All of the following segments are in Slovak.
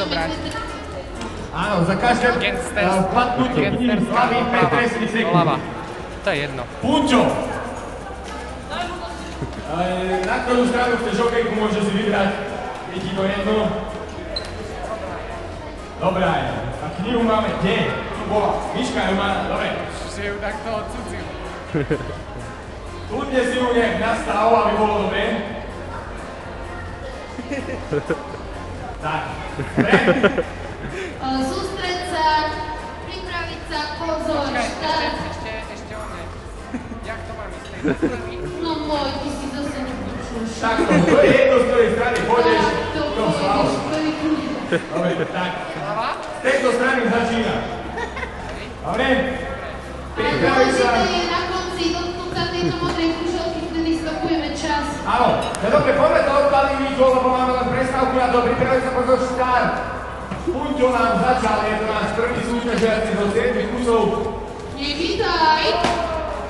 brať. Áno, za každé patnutie z hlavy 5 trestných sekúnd. Hlava. To je jedno. Punčo! Na ktorú stranu chceš hokejku, môže si vybrať. Je ti to jedno? Dobrá je. A knihu máme kde? Tu bola. Miška ju má. Dobre. Si ju takto odcudzil. Kľudne si ju nejak nastav, aby bolo dobre. Tak. Sústreď sa, pripraviť sa, pozor, štart. Ešte on ne. Jak to mám myslieť? No môj, ty si zase nepočúš. Takto, to je jedno, z ktorej strany pôjdeš. Takto pôjdeš, prvý kľud. Dobre, tak. Hlava? Z tejto strany začína. Dobre? Ale dôležité je na konci dotknúť sa tejto modrej kuželky, vtedy stopujeme čas. Áno. No dobre, poďme to odpaliť rýchlo, lebo máme len prestávku na to. Pripraviť sa pozor štart. Punťo nám začal, je to náš prvý súťažiaci zo 7 kusov. Nevítaj!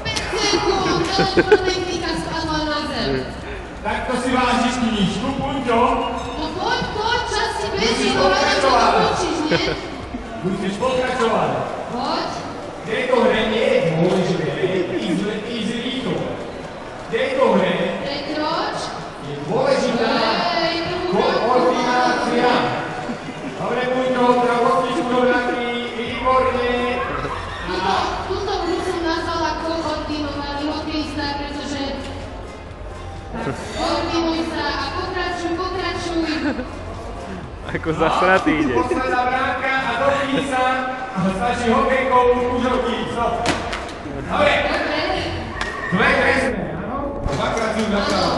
5 sekúnd, telefonnej klika spadla na zem. Takto si vážiš knižku, Punťo. No poď, čas si beží, no hľadám, čo dokončíš, nie? Musíš pokračovať. Poď. V tejto hre nie je dôležité ísť rýchlo. V tejto hre Prekroč. je dôležitá koordinácia. Dobre, Punťo, travostičku do branky, výborne. Túto hru som nazvala koordinovaný hokejista, pretože koordinuj sa a pokračuj. Ako zasratý ide. Posledná bránka a dotkni sa a stačí hokejkou kuželky. Dobre. Dobre. Dve trestné, áno? Dvakrát si ju napravil.